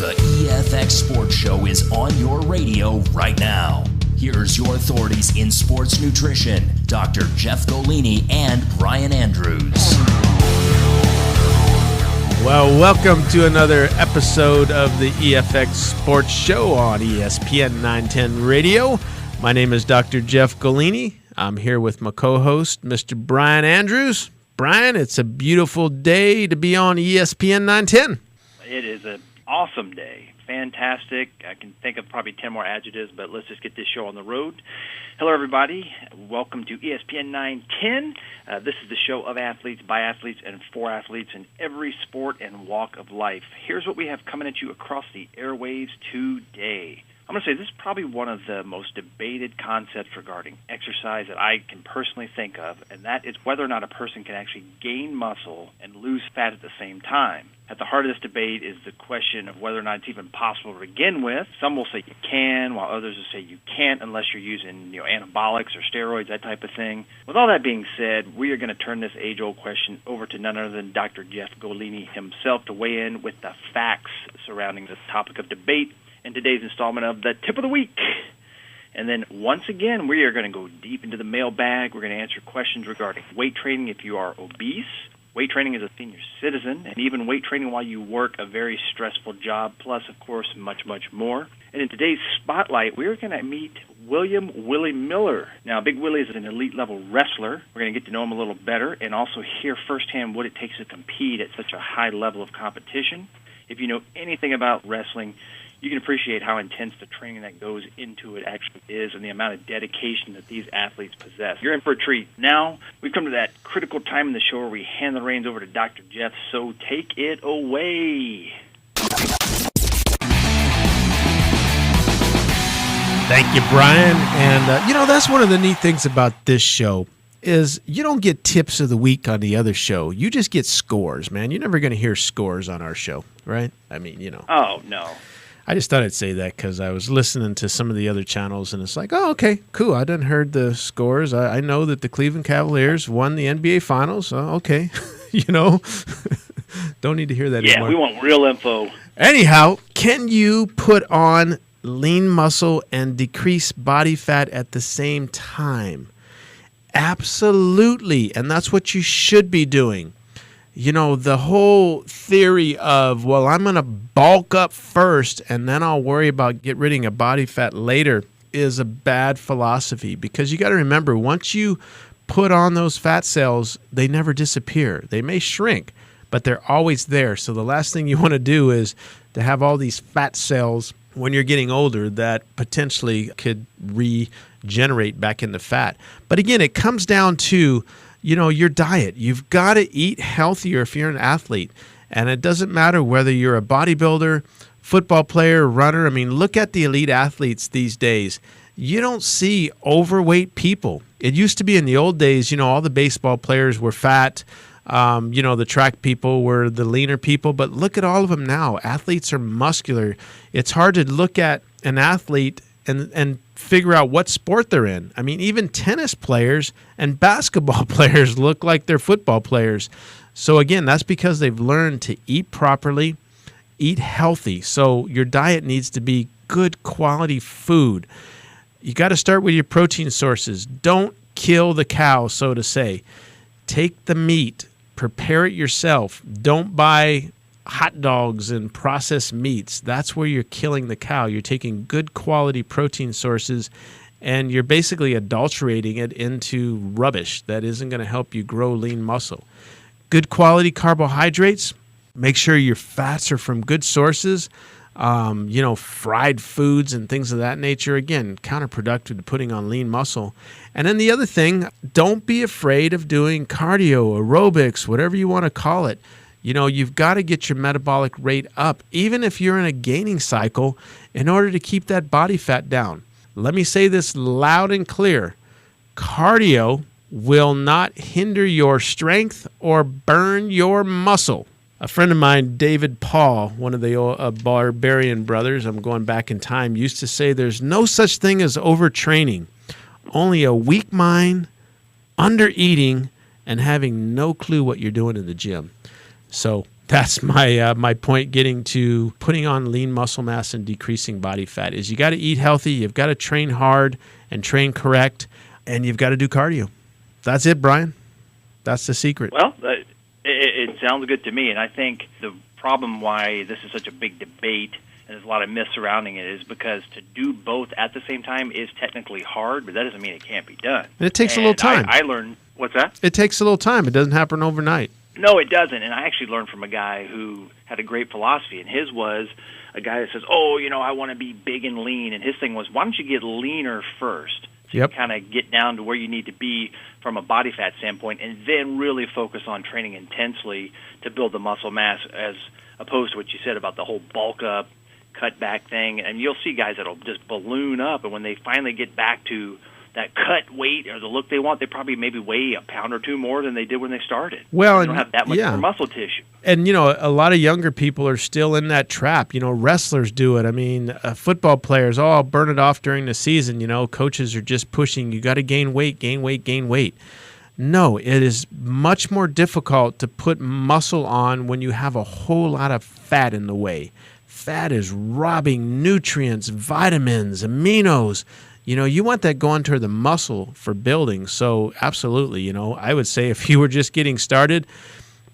The EFX Sports Show is on your radio right now. Here's your authorities in sports nutrition, Dr. Jeff Golini and Brian Andrews. Well, welcome to another episode of the EFX Sports Show on ESPN 910 Radio. My name is Dr. Jeff Golini. I'm here with my co-host, Mr. Brian Andrews. Brian, it's a beautiful day to be on ESPN 910. It is an awesome day. Fantastic. I can think of probably 10 more adjectives, but let's just get this show on the road. Hello, everybody. Welcome to ESPN 910. This is the show of athletes, by athletes, and for athletes in every sport and walk of life. Here's what we have coming at you across the airwaves today. I'm going to say this is probably one of the most debated concepts regarding exercise that I can personally think of, and that is whether or not a person can actually gain muscle and lose fat at the same time. At the heart of this debate is the question of whether or not it's even possible to begin with. Some will say you can, while others will say you can't unless you're using anabolics or steroids, that type of thing. With all that being said, we are going to turn this age-old question over to none other than Dr. Jeff Golini himself to weigh in with the facts surrounding this topic of debate in today's installment of the Tip of the Week. And then once again, we are going to go deep into the mailbag. We're going to answer questions regarding weight training if you are obese, weight training as a senior citizen, and even weight training while you work a very stressful job, plus, of course, much, much more. And in today's spotlight, we're going to meet Willie Miller. Now, Big Willie is an elite-level wrestler. We're going to get to know him a little better and also hear firsthand what it takes to compete at such a high level of competition. If you know anything about wrestling, you can appreciate how intense the training that goes into it actually is and the amount of dedication that these athletes possess. You're in for a treat. Now, we've come to that critical time in the show where we hand the reins over to Dr. Jeff, so take it away. Thank you, Brian. And, that's one of the neat things about this show is you don't get tips of the week on the other show. You just get scores, man. You're never going to hear scores on our show, right? I mean, Oh, no. I just thought I'd say that because I was listening to some of the other channels, and it's like, oh, okay, cool. I done heard the scores. I know that the Cleveland Cavaliers won the NBA Finals. Okay, don't need to hear that anymore. Yeah, we want real info. Anyhow, can you put on lean muscle and decrease body fat at the same time? Absolutely, and that's what you should be doing. The whole theory of, well, I'm going to bulk up first and then I'll worry about get rid of body fat later is a bad philosophy because you got to remember, once you put on those fat cells, they never disappear. They may shrink, but they're always there. So the last thing you want to do is to have all these fat cells when you're getting older that potentially could regenerate back into fat. But again, it comes down to your diet. You've got to eat healthier if you're an athlete. And it doesn't matter whether you're a bodybuilder, football player, runner. I mean, look at the elite athletes these days. You don't see overweight people. It used to be in the old days, all the baseball players were fat. The track people were the leaner people. But look at all of them now. Athletes are muscular. It's hard to look at an athlete and figure out what sport they're in. I mean, even tennis players and basketball players look like they're football players. So again, that's because they've learned to eat properly, eat healthy. So your diet needs to be good quality food. You got to start with your protein sources. Don't kill the cow, so to say. Take the meat, prepare it yourself. Don't buy hot dogs and processed meats. That's where you're killing the cow. You're taking good quality protein sources and you're basically adulterating it into rubbish that isn't going to help you grow lean muscle. Good quality carbohydrates. Make sure your fats are from good sources. Fried foods and things of that nature. Again, counterproductive to putting on lean muscle. And then the other thing, don't be afraid of doing cardio, aerobics, whatever you want to call it. You've got to get your metabolic rate up, even if you're in a gaining cycle, in order to keep that body fat down. Let me say this loud and clear. Cardio will not hinder your strength or burn your muscle. A friend of mine, David Paul, one of the Barbarian brothers, I'm going back in time, used to say there's no such thing as overtraining, only a weak mind, under-eating, and having no clue what you're doing in the gym. So That's my point getting to putting on lean muscle mass and decreasing body fat is you got to eat healthy, you've got to train hard and train correct, and you've got to do cardio. That's it, Brian. That's the secret. Well, it sounds good to me, and I think the problem why this is such a big debate and there's a lot of myths surrounding it is because to do both at the same time is technically hard, but that doesn't mean it can't be done. And it takes a little time. I learned, what's that? It takes a little time. It doesn't happen overnight. No, it doesn't, and I actually learned from a guy who had a great philosophy, and his was a guy that says, I want to be big and lean, and his thing was, why don't you get leaner first? So you kind of get down to where you need to be from a body fat standpoint, and then really focus on training intensely to build the muscle mass, as opposed to what you said about the whole bulk up, cut back thing. And you'll see guys that'll just balloon up, and when they finally get back to that cut weight or the look they want, they probably maybe weigh a pound or two more than they did when they started. Well, they don't have that much more muscle tissue. And, a lot of younger people are still in that trap. Wrestlers do it. I mean, football players, I'll burn it off during the season. Coaches are just pushing, you got to gain weight, gain weight, gain weight. No, it is much more difficult to put muscle on when you have a whole lot of fat in the way. Fat is robbing nutrients, vitamins, aminos. You want that going toward the muscle for building. So absolutely, I would say if you were just getting started,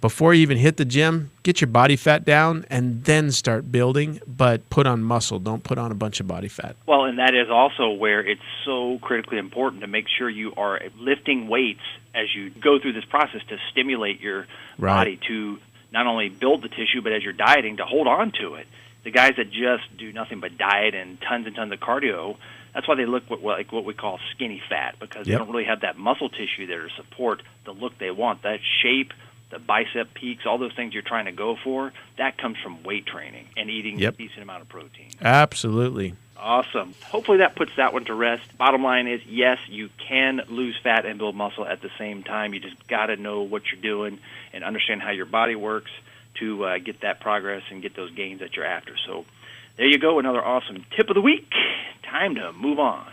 before you even hit the gym, get your body fat down and then start building, but put on muscle. Don't put on a bunch of body fat. Well, and that is also where it's so critically important to make sure you are lifting weights as you go through this process to stimulate your body to not only build the tissue, but as you're dieting, to hold on to it. The guys that just do nothing but diet and tons of cardio, that's why they look like what we call skinny fat, because they don't really have that muscle tissue there to support the look they want. That shape, the bicep peaks, all those things you're trying to go for, that comes from weight training and eating a decent amount of protein. Absolutely. Awesome. Hopefully that puts that one to rest. Bottom line is, yes, you can lose fat and build muscle at the same time. You just got to know what you're doing and understand how your body works to get that progress and get those gains that you're after. So there you go, another awesome tip of the week. Time to move on.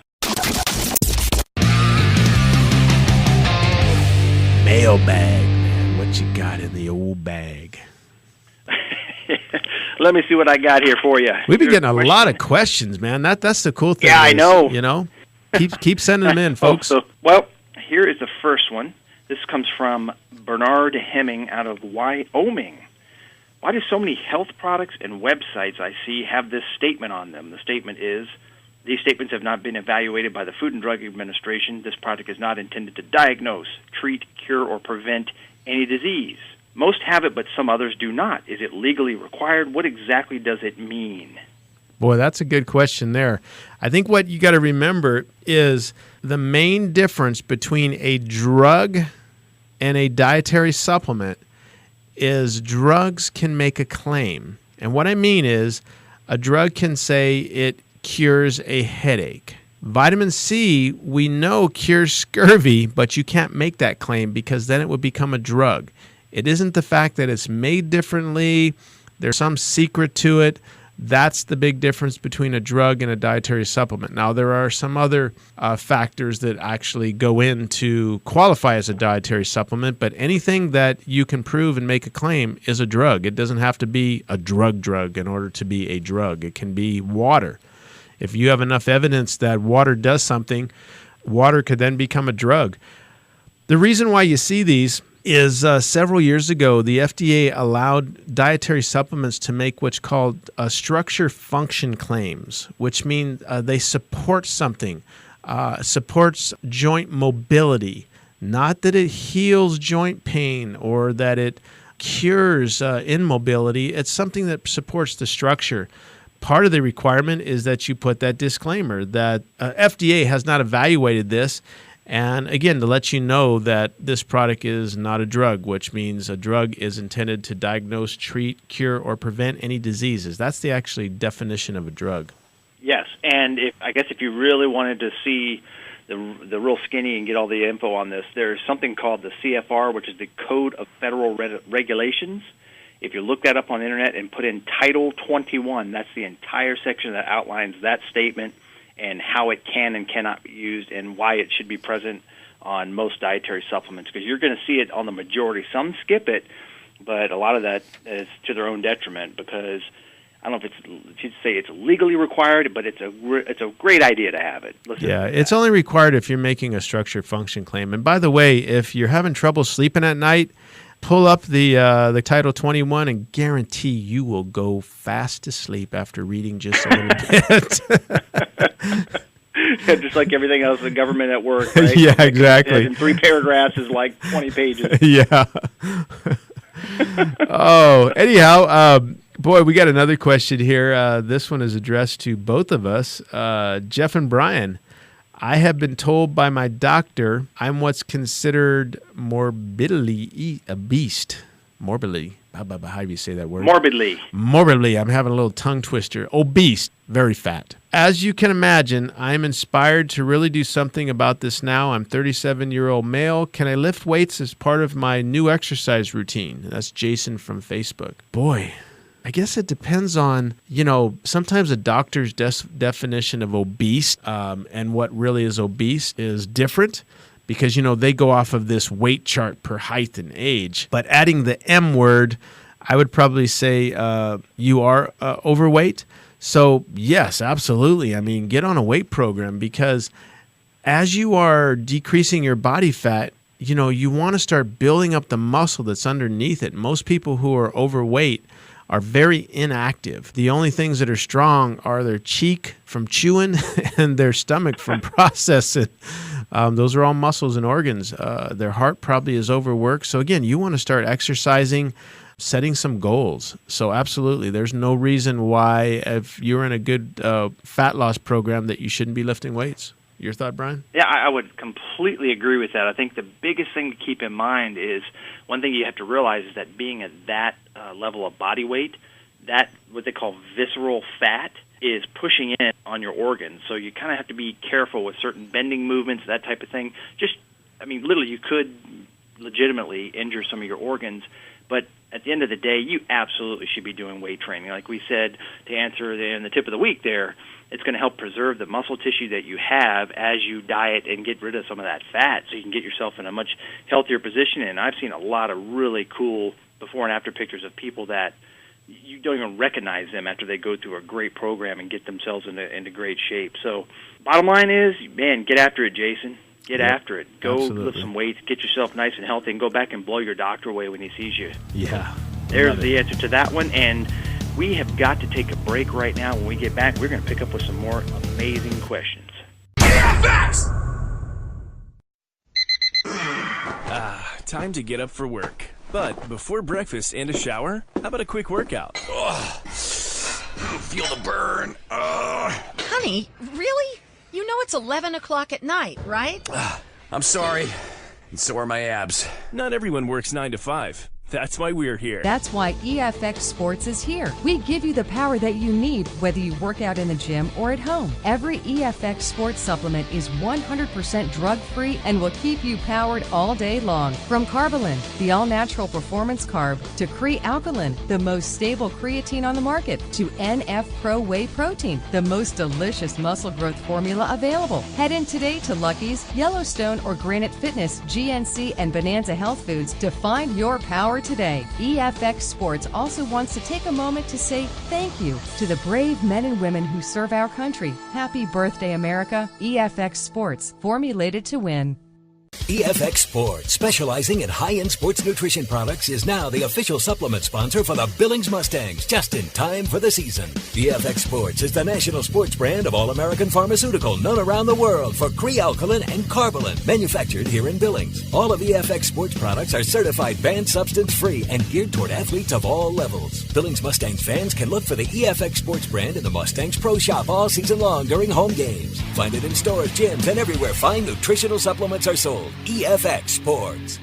Mailbag, man. What you got in the old bag? Let me see what I got here for you. We've been getting a lot of questions, man. That's the cool thing. Yeah, I know. Keep sending them in, folks. Well, here is the first one. This comes from Bernard Hemming out of Wyoming. Why do so many health products and websites I see have this statement on them? The statement is, these statements have not been evaluated by the Food and Drug Administration. This product is not intended to diagnose, treat, cure, or prevent any disease. Most have it, but some others do not. Is it legally required? What exactly does it mean? Boy, that's a good question there. I think what you got to remember is the main difference between a drug and a dietary supplement is drugs can make a claim. And what I mean is a drug can say it cures a headache. Vitamin C, we know, cures scurvy, but you can't make that claim because then it would become a drug. It isn't the fact that it's made differently. There's some secret to it. That's the big difference between a drug and a dietary supplement. Now, there are some other factors that actually go in to qualify as a dietary supplement, but anything that you can prove and make a claim is a drug. It doesn't have to be a drug in order to be a drug. It can be water. If you have enough evidence that water does something, water could then become a drug. The reason why you see these is several years ago, the FDA allowed dietary supplements to make what's called structure function claims, which mean they support something, supports joint mobility, not that it heals joint pain or that it cures immobility. It's something that supports the structure. Part of the requirement is that you put that disclaimer that FDA has not evaluated this. And again, to let you know that this product is not a drug, which means a drug is intended to diagnose, treat, cure, or prevent any diseases. That's the actually definition of a drug. Yes, and if you really wanted to see the real skinny and get all the info on this, there's something called the CFR, which is the Code of Federal Regulations. If you look that up on the internet and put in Title 21, that's the entire section that outlines that statement and how it can and cannot be used and why it should be present on most dietary supplements, because you're going to see it on the majority. Some skip it, but a lot of that is to their own detriment because I don't know if you'd say it's legally required, but it's a great idea to have it. It's only required if you're making a structure function claim. And by the way, if you're having trouble sleeping at night, pull up the Title 21 and guarantee you will go fast to sleep after reading just a little bit. Just like everything else in government at work, right? Yeah, exactly. And 3 paragraphs is like 20 pages. Yeah. Anyhow, boy, we got another question here. This one is addressed to both of us, Jeff and Brian. I have been told by my doctor I'm what's considered morbidly obese. Morbidly. How do you say that word? Morbidly. I'm having a little tongue twister. Obese. Very fat. As you can imagine, I'm inspired to really do something about this now. I'm 37-year-old male. Can I lift weights as part of my new exercise routine? That's Jason from Facebook. Boy, I guess it depends on, sometimes a doctor's definition of obese and what really is obese is different because, they go off of this weight chart per height and age. But adding the M word, I would probably say you are overweight. So, yes, absolutely. I mean, get on a weight program because as you are decreasing your body fat, you want to start building up the muscle that's underneath it. Most people who are overweight are very inactive. The only things that are strong are their cheek from chewing and their stomach from processing. Those are all muscles and organs. Their heart probably is overworked. So again, you want to start exercising, setting some goals. So absolutely, there's no reason why if you're in a good fat loss program that you shouldn't be lifting weights. Your thought, Brian? Yeah, I would completely agree with that. I think the biggest thing to keep in mind is one thing you have to realize is that being at that level of body weight, that what they call visceral fat is pushing in on your organs. So you kind of have to be careful with certain bending movements, that type of thing. Literally you could legitimately injure some of your organs, but at the end of the day, you absolutely should be doing weight training. Like we said, to answer in the tip of the week there, it's going to help preserve the muscle tissue that you have as you diet and get rid of some of that fat so you can get yourself in a much healthier position. And I've seen a lot of really cool before and after pictures of people that you don't even recognize them after they go through a great program and get themselves into great shape. So bottom line is, man, get after it, Jason. Get after it. Go lift some weights, get yourself nice and healthy, and go back and blow your doctor away when he sees you. Yeah. There's the answer to that one. And we have got to take a break right now. When we get back, we're going to pick up with some more amazing questions. EFX! Time to get up for work. But before breakfast and a shower, how about a quick workout? Feel the burn. Honey, really? You know it's 11 o'clock at night, right? I'm sorry. And so are my abs. Not everyone works 9 to 5. That's why we're here. That's why EFX Sports is here. We give you the power that you need, whether you work out in the gym or at home. Every EFX Sports supplement is 100% drug-free and will keep you powered all day long. From Carbolin, the all-natural performance carb, to Cre-Alkaline, the most stable creatine on the market, to NF Pro Whey Protein, the most delicious muscle growth formula available. Head in today to Lucky's, Yellowstone, or Granite Fitness, GNC, and Bonanza Health Foods to find your power today. EFX Sports also wants to take a moment to say thank you to the brave men and women who serve our country. Happy birthday, America. EFX Sports, formulated to win. EFX Sports, specializing in high-end sports nutrition products, is now the official supplement sponsor for the Billings Mustangs, just in time for the season. EFX Sports is the national sports brand of All-American Pharmaceutical, known around the world for Cre-Alkaline and Carbolin, manufactured here in Billings. All of EFX Sports products are certified banned substance-free and geared toward athletes of all levels. Billings Mustangs fans can look for the EFX Sports brand in the Mustangs Pro Shop all season long during home games. Find it in stores, gyms, and everywhere fine nutritional supplements are sold. EFX Sports.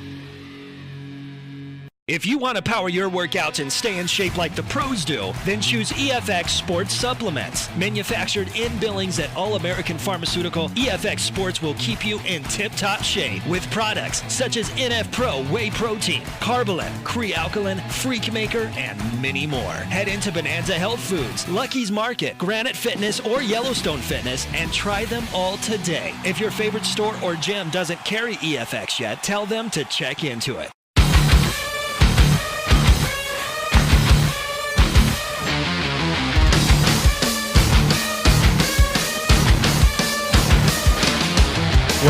If you want to power your workouts and stay in shape like the pros do, then choose EFX Sports Supplements. Manufactured in Billings at All American Pharmaceutical, EFX Sports will keep you in tip-top shape with products such as NF Pro Whey Protein, Carbolin, Cre-Alkaline, Freak Maker, and many more. Head into Bonanza Health Foods, Lucky's Market, Granite Fitness, or Yellowstone Fitness and try them all today. If your favorite store or gym doesn't carry EFX yet, tell them to check into it.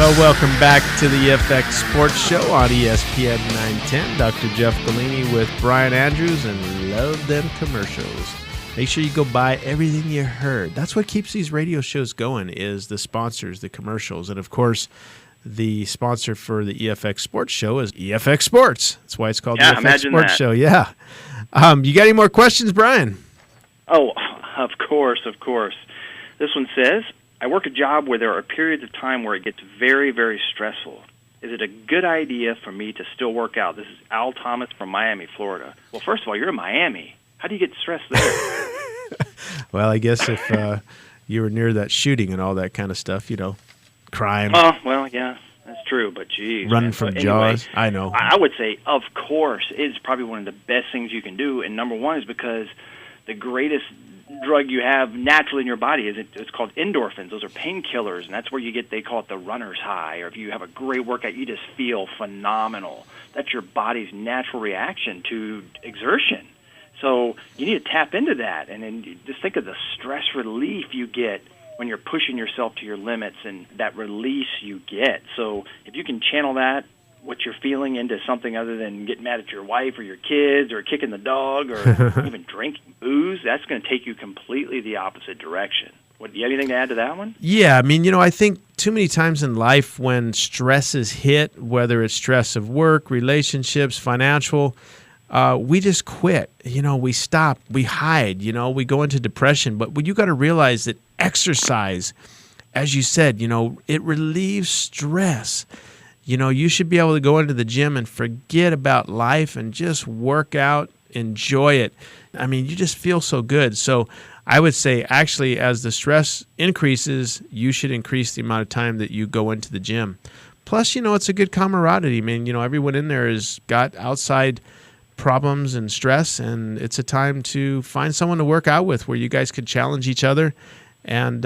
Well, welcome back to the EFX Sports Show on ESPN 910. Dr. Jeff Golini with Brian Andrews, and love them commercials. Make sure you go buy everything you heard. That's what keeps these radio shows going, is the sponsors, the commercials. And, of course, the sponsor for the EFX Sports Show is EFX Sports. That's why it's called the EFX Sports Show. Yeah. You got any more questions, Brian? Oh, of course. This one says, I work a job where there are periods of time where it gets very, very stressful. Is it a good idea for me to still work out? This is Al Thomas from Miami, Florida. Well, first of all, you're in Miami. How do you get stressed there? Well, I guess if you were near that shooting and all that kind of stuff, crime. Oh, well, yeah, that's true, but geez. Running from Jaws. I know. I would say, of course, it's probably one of the best things you can do, and number one is because the greatest drug you have naturally in your body it's called endorphins. Those are painkillers, and that's where they call it the runner's high, or if you have a great workout, you just feel phenomenal. That's your body's natural reaction to exertion. So you need to tap into that, and then just think of the stress relief you get when you're pushing yourself to your limits and that release you get. So if you can channel that, what you're feeling, into something other than getting mad at your wife or your kids or kicking the dog or even drinking booze, that's going to take you completely the opposite direction. Do you have anything to add to that one? Yeah, I think too many times in life when stress is hit, whether it's stress of work, relationships, financial, we just quit. We stop, we hide, we go into depression. But you got to realize that exercise, as you said, it relieves stress. You should be able to go into the gym and forget about life and just work out, enjoy it. You just feel so good. So I would say, actually, as the stress increases, you should increase the amount of time that you go into the gym. Plus, it's a good camaraderie. Everyone in there has got outside problems and stress, and it's a time to find someone to work out with where you guys could challenge each other and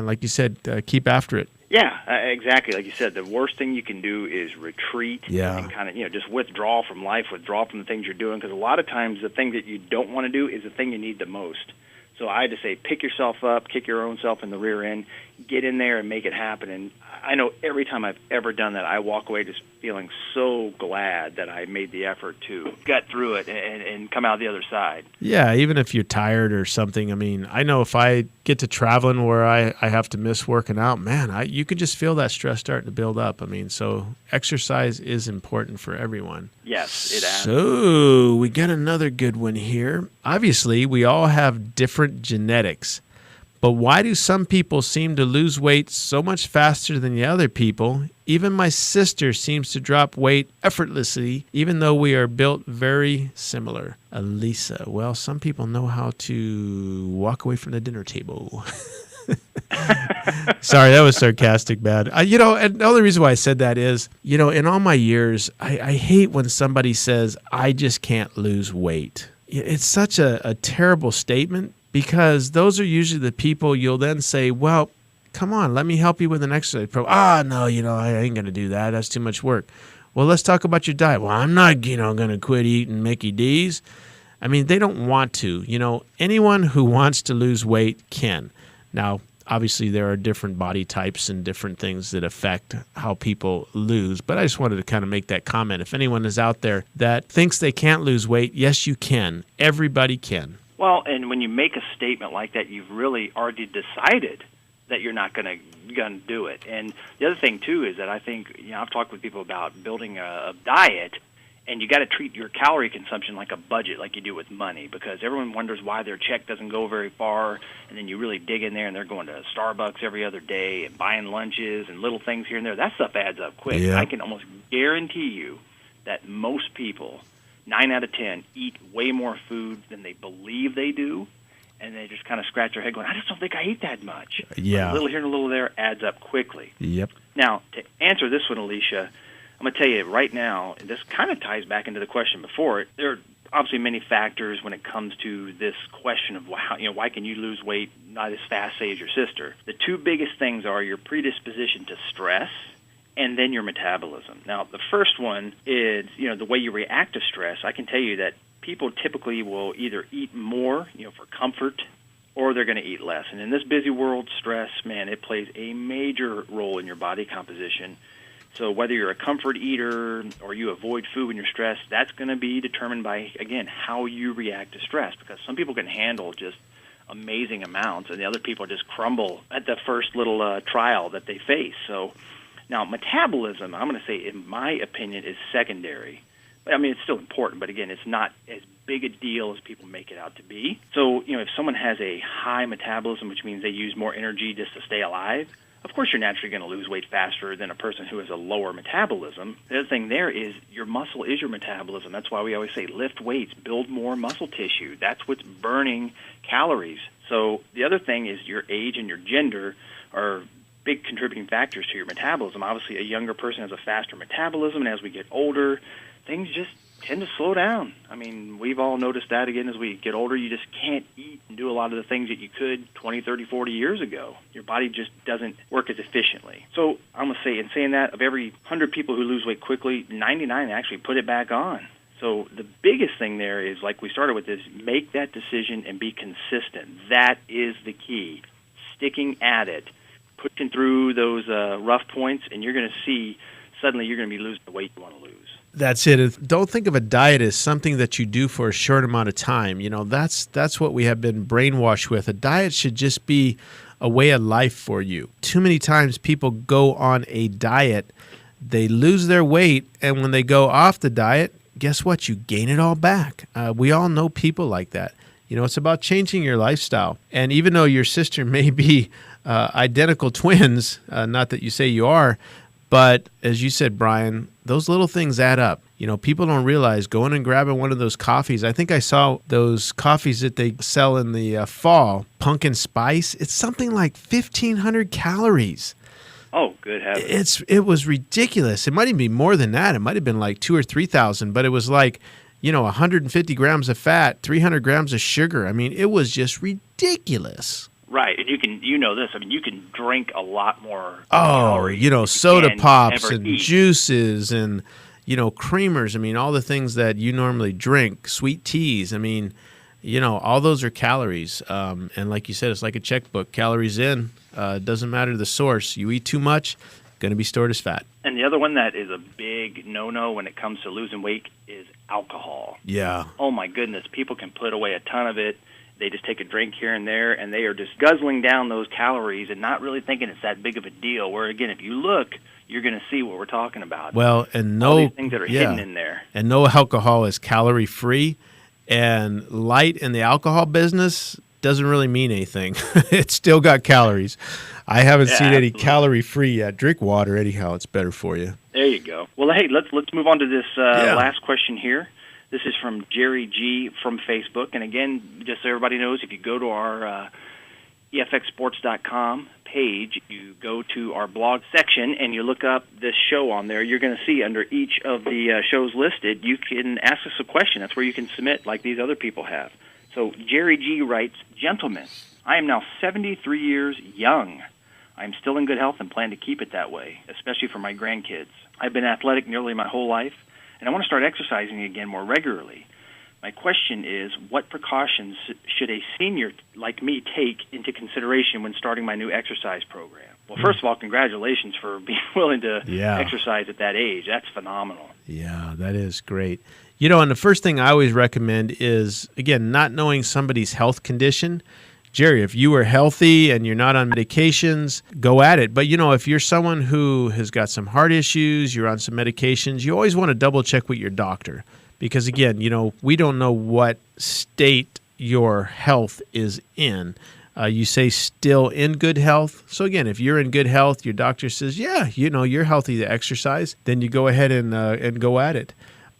like you said, keep after it. Yeah, exactly. Like you said, the worst thing you can do is retreat and kind of, just withdraw from life, withdraw from the things you're doing, because a lot of times the thing that you don't want to do is the thing you need the most. So I just say pick yourself up, kick your own self in the rear end, get in there and make it happen. And I know every time I've ever done that, I walk away just feeling so glad that I made the effort to gut through it and come out the other side. Yeah, even if you're tired or something. I know if I get to traveling where I have to miss working out, man, you could just feel that stress starting to build up. So exercise is important for everyone. Yes, it is. So we got another good one here. Obviously, we all have different genetics. But why do some people seem to lose weight so much faster than the other people? Even my sister seems to drop weight effortlessly, even though we are built very similar. Elisa, well, some people know how to walk away from the dinner table. Sorry, that was sarcastic, man. And the only reason why I said that is, in all my years, I hate when somebody says, I just can't lose weight. It's such a terrible statement. Because those are usually the people you'll then say, well, come on, let me help you with an exercise program. No, I ain't going to do that. That's too much work. Well, let's talk about your diet. Well, I'm not, going to quit eating Mickey D's. They don't want to. Anyone who wants to lose weight can. Now, obviously, there are different body types and different things that affect how people lose. But I just wanted to kind of make that comment. If anyone is out there that thinks they can't lose weight, yes, you can. Everybody can. Well, and when you make a statement like that, you've really already decided that you're not going to do it. And the other thing, too, is that I think, I've talked with people about building a diet, and you got to treat your calorie consumption like a budget, like you do with money, because everyone wonders why their check doesn't go very far, and then you really dig in there, and they're going to Starbucks every other day and buying lunches and little things here and there. That stuff adds up quick. Yeah. I can almost guarantee you that most people, 9 out of 10, eat way more food than they believe they do, and they just kind of scratch their head going, I just don't think I eat that much. Yeah. A little here and a little there adds up quickly. Yep. Now, to answer this one, Alicia, I'm going to tell you right now, and this kind of ties back into the question before it, there are obviously many factors when it comes to this question of why can you lose weight not as fast, say, as your sister. The two biggest things are your predisposition to stress and then your metabolism. Now, the first one is, the way you react to stress. I can tell you that people typically will either eat more, for comfort, or they're going to eat less. And in this busy world, stress, man, it plays a major role in your body composition. So whether you're a comfort eater or you avoid food when you're stressed, that's going to be determined by, again, how you react to stress. Because some people can handle just amazing amounts, and the other people just crumble at the first little trial that they face. So now metabolism, I'm going to say, in my opinion, is secondary. I mean, it's still important, but again, it's not as big a deal as people make it out to be. So, if someone has a high metabolism, which means they use more energy just to stay alive, of course you're naturally going to lose weight faster than a person who has a lower metabolism. The other thing there is your muscle is your metabolism. That's why we always say lift weights, build more muscle tissue. That's what's burning calories. So the other thing is your age and your gender are big contributing factors to your metabolism. Obviously, a younger person has a faster metabolism, and as we get older, things just tend to slow down. I mean, we've all noticed that, again, as we get older. You just can't eat and do a lot of the things that you could 20, 30, 40 years ago. Your body just doesn't work as efficiently. So I'm going to say, in saying that, of every 100 people who lose weight quickly, 99 actually put it back on. So the biggest thing there is, like we started with, is make that decision and be consistent. That is the key. Sticking at it, pushing through those rough points, and you're going to see suddenly you're going to be losing the weight you want to lose. That's it. Don't think of a diet as something that you do for a short amount of time. That's what we have been brainwashed with. A diet should just be a way of life for you. Too many times people go on a diet, they lose their weight, and when they go off the diet, guess what? You gain it all back. We all know people like that. It's about changing your lifestyle. And even though your sister may be identical twins, not that you say you are, but as you said, Brian, those little things add up. People don't realize going and grabbing one of those coffees. I think I saw those coffees that they sell in the fall, pumpkin spice. It's something like 1,500 calories. Oh, good heavens. It was ridiculous. It might even be more than that. It might have been like 2,000 or 3,000, but it was like, 150 grams of fat, 300 grams of sugar. I mean, it was just ridiculous. Right, and you can, this. I mean, you can drink a lot more. Soda pops and juices and, creamers. I mean, all the things that you normally drink, sweet teas. I mean, all those are calories. And like you said, it's like a checkbook. Calories in, doesn't matter the source. You eat too much, going to be stored as fat. And the other one that is a big no-no when it comes to losing weight is alcohol. Yeah. Oh, my goodness. People can put away a ton of it. They just take a drink here and there, and they are just guzzling down those calories and not really thinking it's that big of a deal. Where, again, if you look, you're going to see what we're talking about. Well, and all these things that are hidden in there. And no alcohol is calorie-free. And light in the alcohol business doesn't really mean anything. It's still got calories. I haven't seen any calorie-free yet. Drink water anyhow. It's better for you. There you go. Well, hey, let's move on to this last question here. This is from Jerry G. from Facebook. And again, just so everybody knows, if you go to our EFXsports.com page, you go to our blog section, and you look up this show on there, you're going to see under each of the shows listed, you can ask us a question. That's where you can submit like these other people have. So Jerry G. writes, "Gentlemen, I am now 73 years young. I am still in good health and plan to keep it that way, especially for my grandkids. I've been athletic nearly my whole life, and I want to start exercising again more regularly. My question is, what precautions should a senior like me take into consideration when starting my new exercise program?" Well, first of all, congratulations for being willing to exercise at that age. That's phenomenal. Yeah, that is great. And the first thing I always recommend is, again, not knowing somebody's health condition. Jerry, if you are healthy and you're not on medications, go at it. But, if you're someone who has got some heart issues, you're on some medications, you always want to double check with your doctor. Because, again, we don't know what state your health is in. You say still in good health. So, again, if you're in good health, your doctor says, yeah, you're healthy to exercise, then you go ahead and go at it.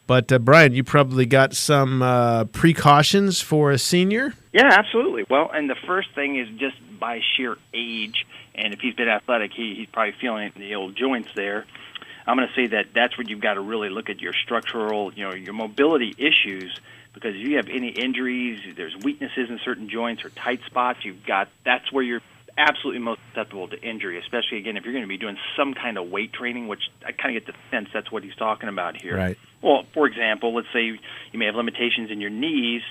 But, Brian, you probably got some precautions for a senior? Yeah, absolutely. Well, and the first thing is just by sheer age, and if he's been athletic, he's probably feeling the old joints there. I'm going to say that's where you've got to really look at your structural, your mobility issues, because if you have any injuries, there's weaknesses in certain joints or tight spots, that's where you're absolutely most susceptible to injury, especially, again, if you're going to be doing some kind of weight training, which I kind of get the sense that's what he's talking about here. Right. Well, for example, let's say you may have limitations in your knees,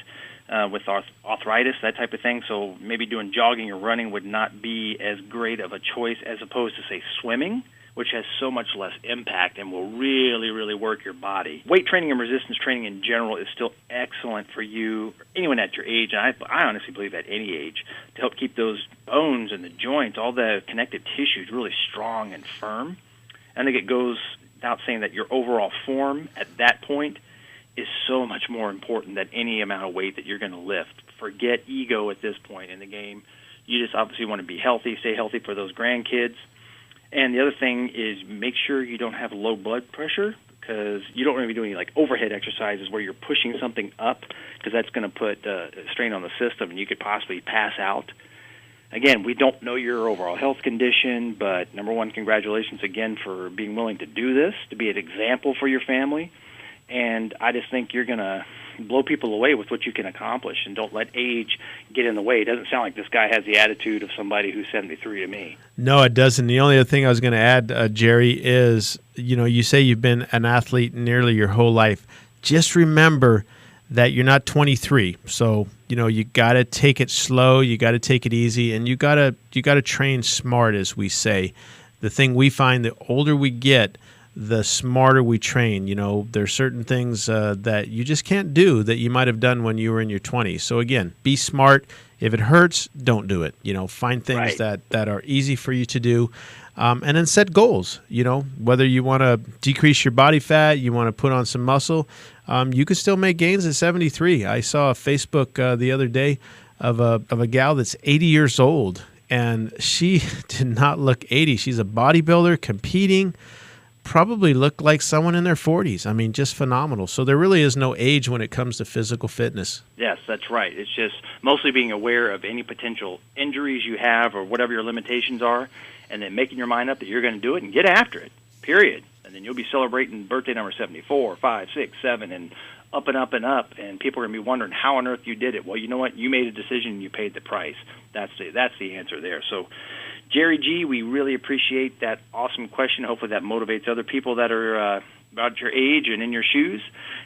with arthritis, that type of thing. So maybe doing jogging or running would not be as great of a choice as opposed to, say, swimming, which has so much less impact and will really, really work your body. Weight training and resistance training in general is still excellent for you, anyone at your age, and I honestly believe at any age, to help keep those bones and the joints, all the connective tissues really strong and firm. I think it goes without saying that your overall form at that point is so much more important than any amount of weight that you're going to lift. Forget ego at this point in the game. You just obviously want to be healthy, stay healthy for those grandkids. And the other thing is make sure you don't have low blood pressure, because you don't want to be doing like overhead exercises where you're pushing something up, because that's going to put a strain on the system and you could possibly pass out. Again, we don't know your overall health condition, but number one, congratulations again for being willing to do this, to be an example for your family. And I just think you're going to blow people away with what you can accomplish, and don't let age get in the way. It doesn't sound like this guy has the attitude of somebody who's 73 to me. No, it doesn't. The only other thing I was going to add, Jerry, is, you say you've been an athlete nearly your whole life. Just remember that you're not 23. So, you got to take it slow, you got to take it easy, and you got to train smart, as we say. The thing we find, the older we get, the smarter we train. There's certain things that you just can't do that you might have done when you were in your 20s. So again, be smart. If it hurts, don't do it. Find things right. that are easy for you to do, and then set goals. Whether you want to decrease your body fat, you want to put on some muscle, you can still make gains at 73. I saw a Facebook the other day of a gal that's 80 years old, and she did not look 80. She's a bodybuilder competing. Probably look like someone in their 40s. I mean, just phenomenal. So there really is no age when it comes to physical fitness. Yes, that's right. It's just mostly being aware of any potential injuries you have or whatever your limitations are, and then making your mind up that you're going to do it and get after it, period. And then you'll be celebrating birthday number 74, 5, 6, 7, and up and up and up, and people are going to be wondering how on earth you did it. Well, you know what? You made a decision and you paid the price. That's the answer there. So, Jerry G., we really appreciate that awesome question. Hopefully that motivates other people that are about your age and in your shoes.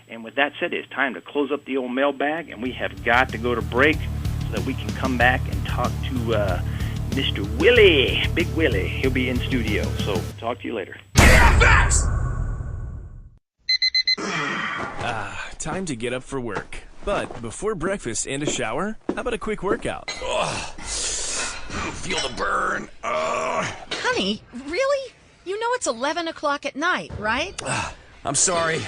And with that said, it's time to close up the old mailbag, and we have got to go to break so that we can come back and talk to Mr. Willie, Big Willie. He'll be in studio. So talk to you later. EFX! Time to get up for work. But before breakfast and a shower, how about a quick workout? Feel the burn. Honey, really? You know it's 11 o'clock at night, right? I'm sorry.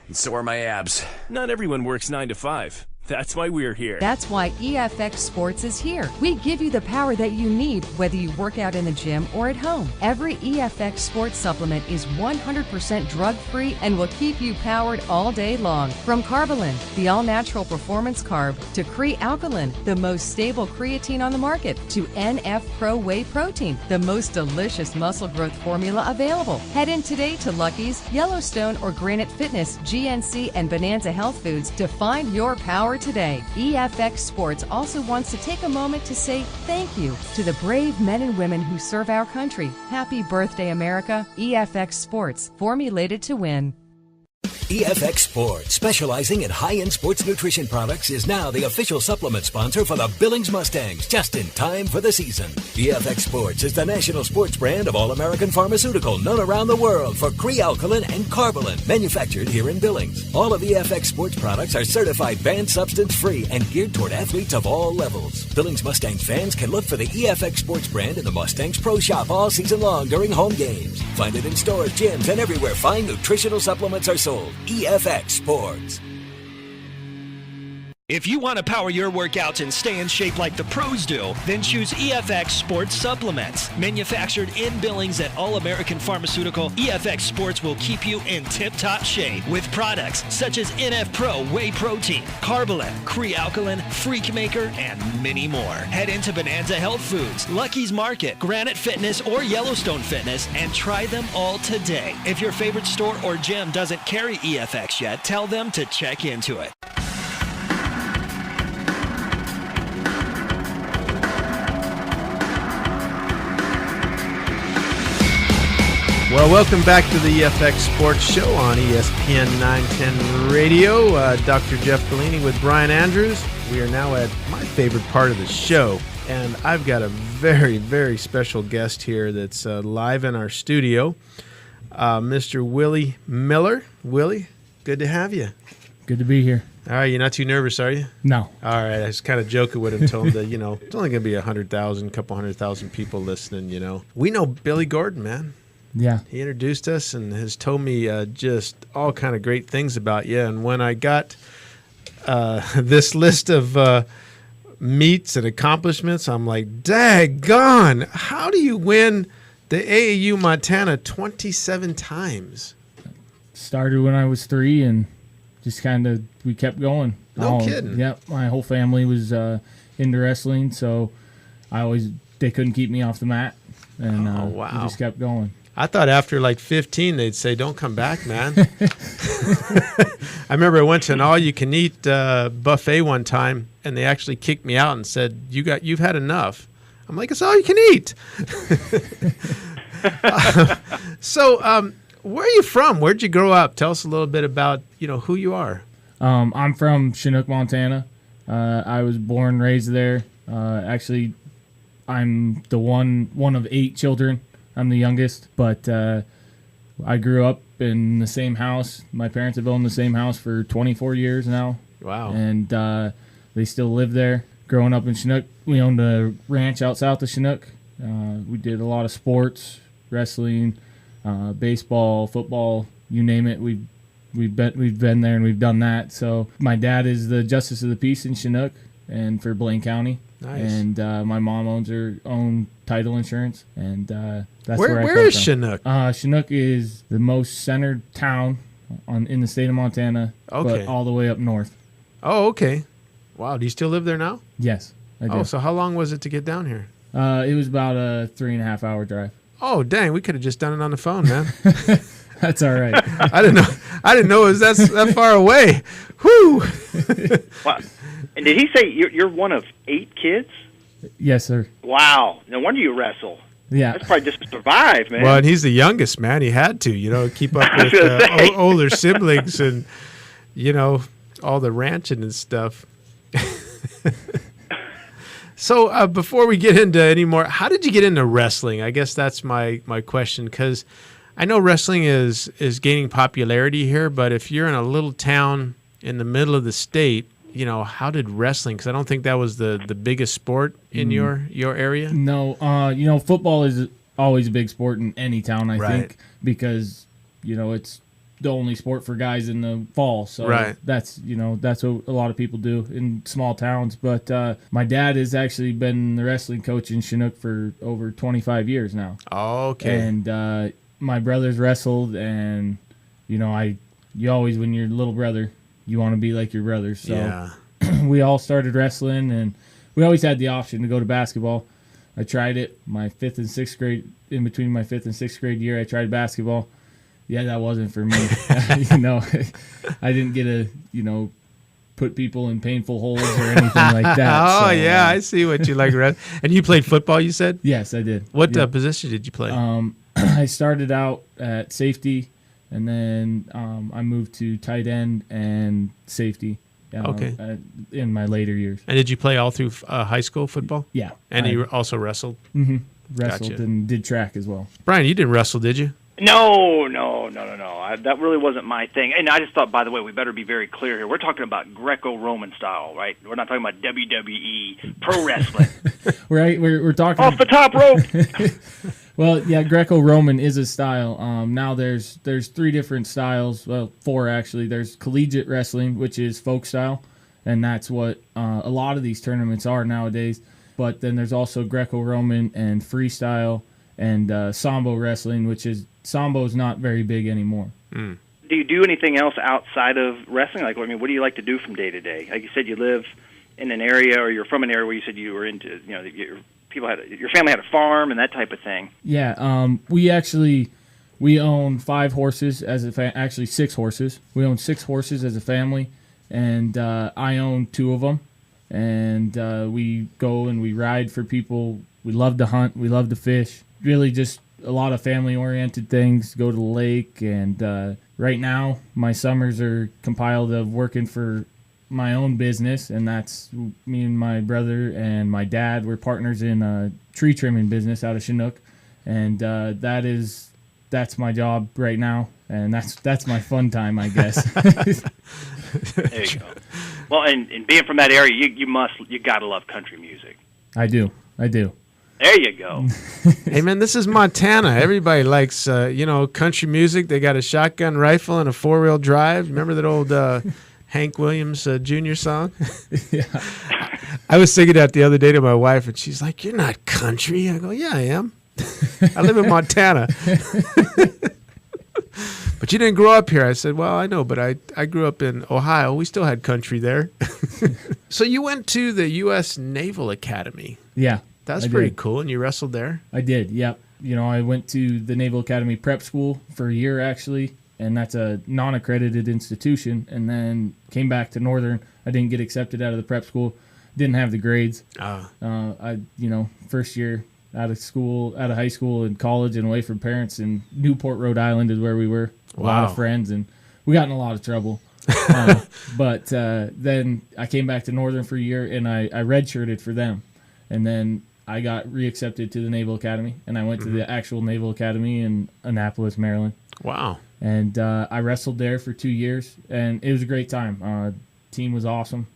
And so are my abs. Not everyone works 9 to 5. That's why we're here. That's why EFX Sports is here. We give you the power that you need, whether you work out in the gym or at home. Every EFX Sports supplement is 100% drug-free and will keep you powered all day long. From Carbolin, the all-natural performance carb, to Crealkaline, the most stable creatine on the market, to NF Pro Whey Protein, the most delicious muscle growth formula available. Head in today to Lucky's, Yellowstone, or Granite Fitness, GNC, and Bonanza Health Foods to find your power today. EFX Sports also wants to take a moment to say thank you to the brave men and women who serve our country. Happy birthday, America. EFX Sports, formulated to win. EFX Sports, specializing in high-end sports nutrition products, is now the official supplement sponsor for the Billings Mustangs, just in time for the season. EFX Sports is the national sports brand of All-American Pharmaceutical, known around the world for Crealkaline and Carbolin, manufactured here in Billings. All of EFX Sports products are certified banned substance-free and geared toward athletes of all levels. Billings Mustangs fans can look for the EFX Sports brand in the Mustangs Pro Shop all season long during home games. Find it in stores, gyms, and everywhere fine nutritional supplements are sold. EFX Sports. If you want to power your workouts and stay in shape like the pros do, then choose EFX Sports Supplements. Manufactured in Billings at All American Pharmaceutical, EFX Sports will keep you in tip-top shape with products such as NF Pro Whey Protein, Carbolin, Crealkaline, Freakmaker, and many more. Head into Bonanza Health Foods, Lucky's Market, Granite Fitness, or Yellowstone Fitness and try them all today. If your favorite store or gym doesn't carry EFX yet, tell them to check into it. Well, welcome back to the EFX Sports Show on ESPN 910 Radio. Dr. Jeff Golini with Brian Andrews. We are now at my favorite part of the show, and I've got a very, very special guest here that's live in our studio, Mr. Willie Miller. Willie, good to have you. Good to be here. All right, you're not too nervous, are you? No. All right, I was kind of joking with him, told him that, it's only going to be 100,000, couple 100,000 people listening, We know Billy Gordon, man. Yeah. He introduced us and has told me just all kind of great things about you. And when I got this list of meets and accomplishments, I'm like, daggone, how do you win the AAU Montana 27 times? Started when I was 3 and just kind of, we kept going. No kidding. Yep. My whole family was into wrestling, so they couldn't keep me off the mat. And wow. We just kept going. I thought after like 15, they'd say, don't come back, man. I remember I went to an all-you-can-eat buffet one time, and they actually kicked me out and said, you've had enough. I'm like, it's all you can eat. So where are you from? Where'd you grow up? Tell us a little bit about, who you are. I'm from Chinook, Montana. I was born, raised there. Actually, I'm the one of 8 children. I'm the youngest, but I grew up in the same house. My parents have owned the same house for 24 years now. Wow. And they still live there. Growing up in Chinook, we owned a ranch out south of Chinook. We did a lot of sports, wrestling, baseball, football, you name it. We've been there and we've done that. So my dad is the Justice of the Peace in Chinook and for Blaine County. Nice. And my mom owns her own title insurance, and that's where I Where come is from. Chinook? Chinook is the most centered town in the state of Montana, Okay. but all the way up north. Oh, okay. Wow. Do you still live there now? Yes, I do. Oh, so how long was it to get down here? It was about a 3.5-hour drive. Oh, dang. We could have just done it on the phone, man. That's all right. I didn't know it was that far away. Whew. Wow. And did he say you're one of 8 kids? Yes, sir. Wow. No wonder you wrestle. Yeah. That's probably just to survive, man. Well, and he's the youngest, man. He had to, keep up I was with gonna say. older siblings and, all the ranching and stuff. So before we get into any more, how did you get into wrestling? I guess that's my question, because I know wrestling is gaining popularity here, but if you're in a little town in the middle of the state, how did wrestling? Because I don't think that was the biggest sport in your area. No, football is always a big sport in any town, I Right. think, because, it's the only sport for guys in the fall. So Right. that's what a lot of people do in small towns. But my dad has actually been the wrestling coach in Chinook for over 25 years now. Okay. And my brothers wrestled, and, you always, when you're a little brother, you want to be like your brothers. So yeah. we all started wrestling, and we always had the option to go to basketball. I tried it my 5th and 6th grade. In between my 5th and 6th grade year, I tried basketball. Yeah, that wasn't for me. I didn't get to, put people in painful holes or anything like that. Oh, So, yeah, I see what you like. And you played football, you said? Yes, I did. What Yeah. position did you play? I started out at safety, and then I moved to tight end and safety. Okay. In my later years. And did you play all through high school football? Yeah. And you also wrestled? Mm-hmm. Wrestled Gotcha. and did track as well. Brian, you didn't wrestle, did you? No. That really wasn't my thing. And I just thought, by the way, we better be very clear here. We're talking about Greco-Roman style, right? We're not talking about WWE, pro wrestling. We're talking Off the top rope. Well, yeah, Greco-Roman is a style. Now there's 3 different styles. Well, 4 actually. There's collegiate wrestling, which is folk style, and that's what a lot of these tournaments are nowadays. But then there's also Greco-Roman and freestyle and Sambo wrestling, which is Sambo's not very big anymore. Mm. Do you do anything else outside of wrestling? Like, what do you like to do from day to day? Like you said, you live in an area, or you're from an area where you said you were into, your family had a farm and that type of thing. Yeah, we own 5 horses actually 6 horses. We own 6 horses as a family, and I own 2 of them. And we go and we ride for people. We love to hunt. We love to fish. Really just a lot of family-oriented things. Go to the lake. And right now, my summers are compiled of working for my own business, and that's me and my brother and my dad. We're partners in a tree trimming business out of Chinook, and that's my job right now, and that's my fun time, I guess. There you go. Well, and being from that area, you gotta love country music. I do. There you go. Hey, man, this is Montana. Everybody likes, country music. They got a shotgun rifle and a four-wheel drive. Remember that old Hank Williams Jr. song? Yeah. I was singing that the other day to my wife, and she's like, "You're not country." I go, "Yeah, I am. I live in Montana." "But you didn't grow up here." I said, "Well, I know, but I grew up in Ohio. We still had country there." So you went to the U.S. Naval Academy. Yeah. That's pretty cool, and you wrestled there? I did, yep. I went to the Naval Academy Prep School for a year, actually, and that's a non-accredited institution, and then came back to Northern. I didn't get accepted out of the prep school, didn't have the grades. First year out of high school and college and away from parents, and Newport, Rhode Island is where we were. A lot of friends, and we got in a lot of trouble. But then I came back to Northern for a year, and I redshirted for them, and then I got reaccepted to the Naval Academy, and I went to the actual Naval Academy in Annapolis, Maryland. Wow. And I wrestled there for 2 years, and it was a great time. Team was awesome.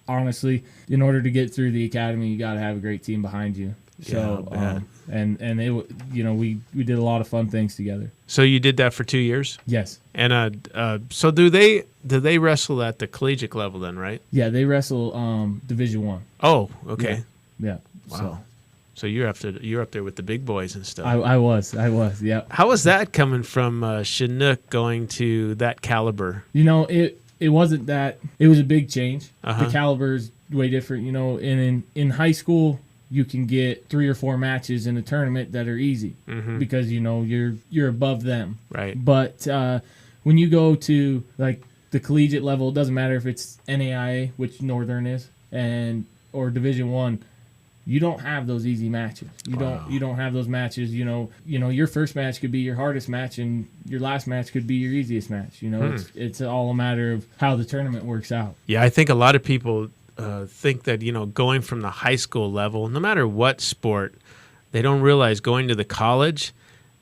Honestly, in order to get through the academy, you got to have a great team behind you. So, and it, we did a lot of fun things together. So you did that for 2 years? Yes. And so do they wrestle at the collegiate level then, right? Yeah, they wrestle Division I. Oh, okay. Yeah. Wow. So you're up there with the big boys and stuff. I was, yeah. How was that coming from Chinook going to that caliber? It wasn't that. It was a big change. Uh-huh. The caliber is way different. In high school, you can get 3 or 4 matches in a tournament that are easy because you're above them. Right. But when you go to like the collegiate level, it doesn't matter if it's NAIA, which Northern is, or Division I. You don't have those easy matches. You don't have those matches. Your first match could be your hardest match, and your last match could be your easiest match. It's all a matter of how the tournament works out. Yeah, I think a lot of people think that going from the high school level, no matter what sport, they don't realize going to the college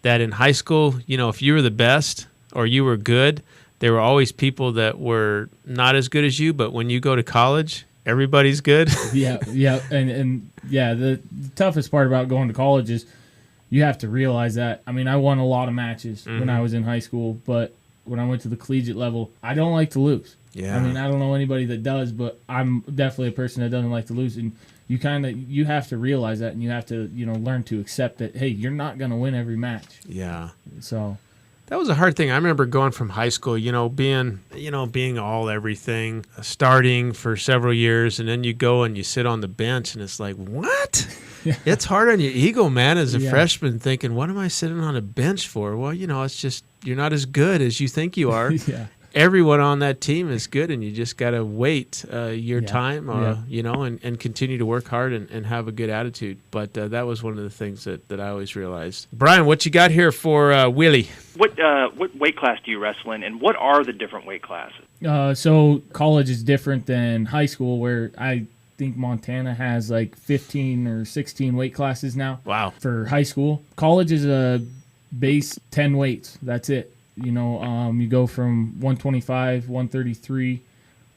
that in high school, if you were the best or you were good, there were always people that were not as good as you. But when you go to college, everybody's good. Yeah, and the toughest part about going to college is you have to realize that. I won a lot of matches when I was in high school, but when I went to the collegiate level, I don't like to lose. Yeah. I don't know anybody that does, but I'm definitely a person that doesn't like to lose, and you have to realize that, and you have to learn to accept that. Hey, you're not going to win every match. Yeah. So. That was a hard thing. I remember going from high school, being all everything, starting for several years, and then you go and you sit on the bench, and it's like, what? Yeah. It's hard on your ego, man, as a freshman, thinking, what am I sitting on a bench for? Well, it's just you're not as good as you think you are. Yeah. Everyone on that team is good, and you just got to wait your time, and continue to work hard and have a good attitude. But that was one of the things that I always realized. Brian, what you got here for Willie? What weight class do you wrestle in, and what are the different weight classes? So college is different than high school, where I think Montana has like 15 or 16 weight classes now. Wow. For high school. College is a base 10 weights. That's it. You go from 125, 133,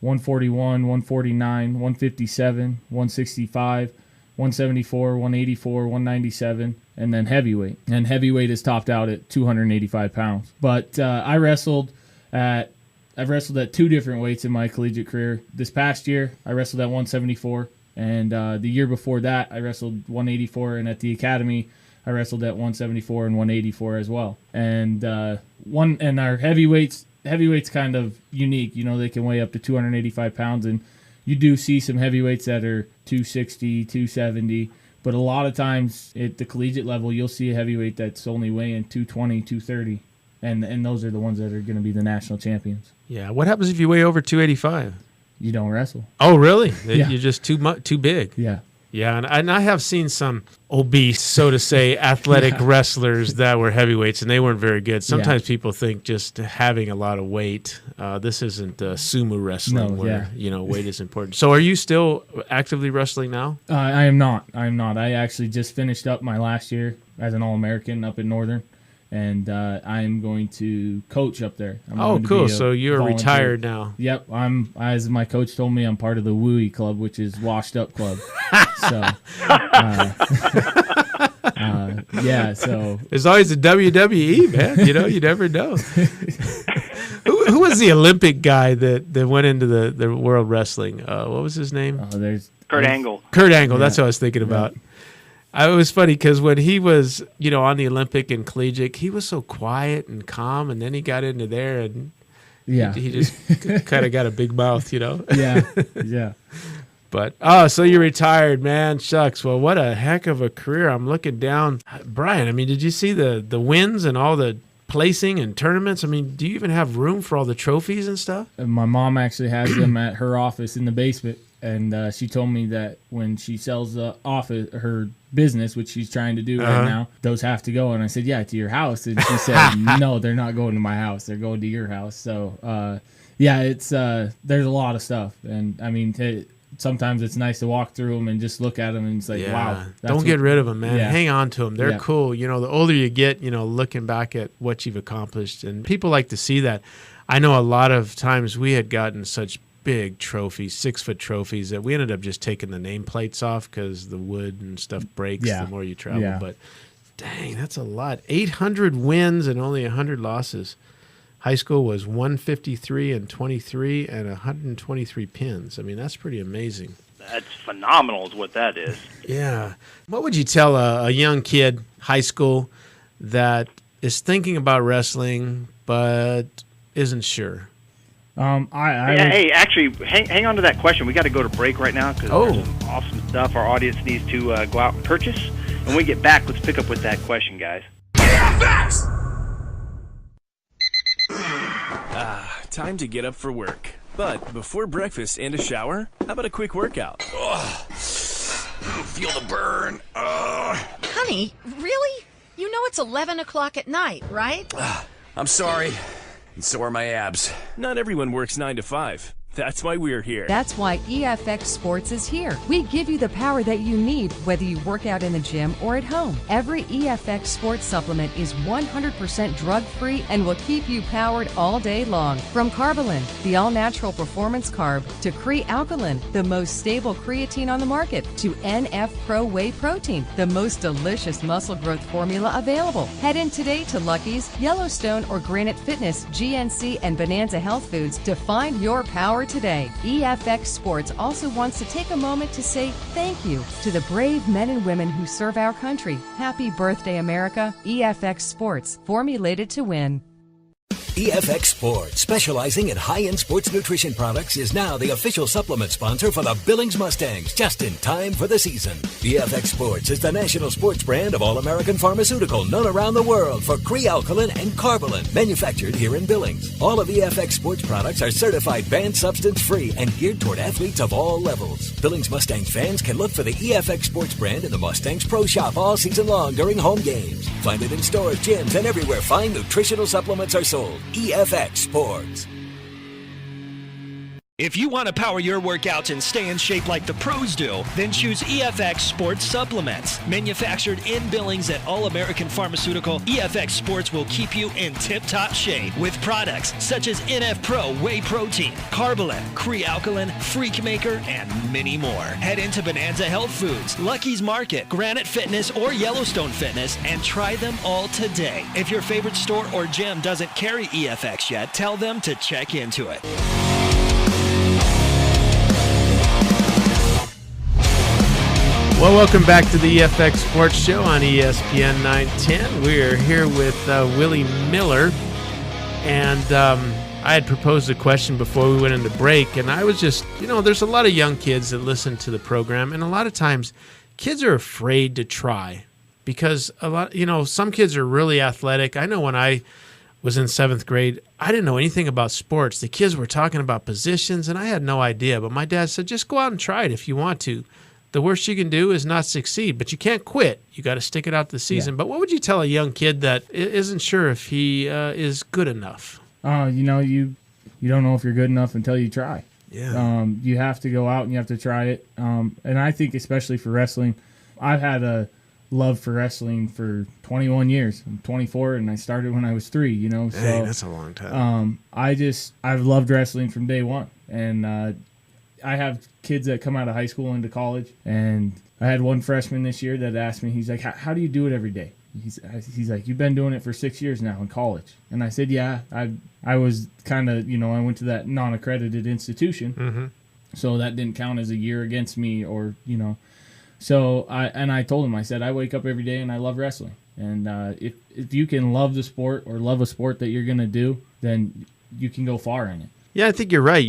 141, 149, 157, 165, 174, 184, 197, and then heavyweight. And heavyweight is topped out at 285 pounds. But I've wrestled at 2 different weights in my collegiate career. This past year, I wrestled at 174, and the year before that, I wrestled 184, and at the academy, I wrestled at 174 and 184 as well. And our heavyweights kind of unique. They can weigh up to 285 pounds, and you do see some heavyweights that are 260, 270. But a lot of times at the collegiate level, you'll see a heavyweight that's only weighing 220, 230. And those are the ones that are going to be the national champions. Yeah. What happens if you weigh over 285? You don't wrestle. Oh, really? Yeah. You're just too big. Yeah. Yeah, and I have seen some obese, so to say, athletic wrestlers that were heavyweights, and they weren't very good. Sometimes people think just having a lot of weight. This isn't sumo wrestling where weight is important. So, are you still actively wrestling now? I am not. I actually just finished up my last year as an All-American up in Northern, and I am going to coach up there. Cool! So you're retired now. Yep, as my coach told me, I'm part of the Willie Club, which is Washed Up Club. So, so there's always a WWE, man. You never know. Who was the Olympic guy that went into the world wrestling? What was his name? Kurt Angle. Kurt Angle. That's what I was thinking about. It was funny because when he was, on the Olympic and collegiate, he was so quiet and calm, and then he got into there and he just kind of got a big mouth, Yeah. But, so you're retired, man. Shucks. Well, what a heck of a career. I'm looking down. Brian, did you see the wins and all the placing and tournaments? Do you even have room for all the trophies and stuff? My mom actually has them at her office in the basement. And she told me that when she sells her business, which she's trying to do right now, those have to go. And I said, yeah, to your house. And she said, no, they're not going to my house. They're going to your house. So, it's there's a lot of stuff. And, sometimes it's nice to walk through them and just look at them and it's like, wow. Don't get rid of them, man. Yeah. Hang on to them. They're cool. The older you get, looking back at what you've accomplished. And people like to see that. I know a lot of times we had gotten such big trophies, 6-foot trophies, that we ended up just taking the nameplates off because the wood and stuff breaks the more you travel. Yeah. But dang, that's a lot. 800 wins and only 100 losses. High school was 153 and 23 and 123 pins. That's pretty amazing. That's phenomenal is what that is. Yeah. What would you tell a young kid, high school, that is thinking about wrestling but isn't sure? Hey, actually, hang on to that question. We got to go to break right now because there's some awesome stuff our audience needs to go out and purchase. When we get back, let's pick up with that question, guys. EFX! Time to get up for work. But before breakfast and a shower, how about a quick workout? Feel the burn. Honey, really? You know it's 11 o'clock at night, right? I'm sorry. And so are my abs. Not everyone works 9 to 5. That's why we're here. That's why EFX Sports is here. We give you the power that you need, whether you work out in the gym or at home. Every EFX Sports supplement is 100% drug-free and will keep you powered all day long. From Carbolin, the all-natural performance carb, to Crealkaline, the most stable creatine on the market, to NF Pro Whey Protein, the most delicious muscle growth formula available. Head in today to Lucky's, Yellowstone, or Granite Fitness, GNC, and Bonanza Health Foods to find your power today. EFX Sports also wants to take a moment to say thank you to the brave men and women who serve our country. Happy birthday, America. EFX Sports, formulated to win. EFX Sports, specializing in high-end sports nutrition products, is now the official supplement sponsor for the Billings Mustangs, just in time for the season. EFX Sports is the national sports brand of All-American Pharmaceutical, known around the world for Crealkaline and Carbolin, manufactured here in Billings. All of EFX Sports products are certified banned substance-free and geared toward athletes of all levels. Billings Mustangs fans can look for the EFX Sports brand in the Mustangs Pro Shop all season long during home games. Find it in stores, gyms, and everywhere fine nutritional supplements are sold. EFX Sports. If you want to power your workouts and stay in shape like the pros do, then choose EFX Sports Supplements. Manufactured in Billings at All American Pharmaceutical, EFX Sports will keep you in tip-top shape with products such as NF Pro Whey Protein, Carbolin, Crealkaline, Freak Maker, and many more. Head into Bonanza Health Foods, Lucky's Market, Granite Fitness, or Yellowstone Fitness and try them all today. If your favorite store or gym doesn't carry EFX yet, tell them to check into it. Well, welcome back to the EFX Sports Show on ESPN 910. We're here with Willie Miller, and I had proposed a question before we went into break, and I was just, there's a lot of young kids that listen to the program, and a lot of times kids are afraid to try because some kids are really athletic. I know when I was in 7th grade, I didn't know anything about sports. The kids were talking about positions, and I had no idea, but my dad said, just go out and try it if you want to. the worst you can do is not succeed, but you can't quit. You got to stick it out the season. But what would you tell a young kid that isn't sure if he is good enough? You don't know if you're good enough until you try. Yeah. You have to go out and you have to try it. And I think especially for wrestling, I've had a love for wrestling for 21 years. I'm 24 and I started when I was 3, So Dang, that's a long time. I've loved wrestling from day one. And I have kids that come out of high school into college, and I had one freshman this year that asked me, he's like, how do you do it every day? He's like, you've been doing it for 6 years now in college. And I said, yeah, I was kind of, I went to that non-accredited institution, so that didn't count as a year against me So I told him, I said, I wake up every day and I love wrestling. And if you can love the sport or love a sport that you're going to do, then you can go far in it. Yeah, I think you're right.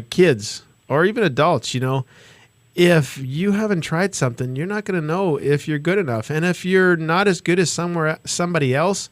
Kids or even adults, if you haven't tried something, you're not going to know if you're good enough. And if you're not as good as somebody else,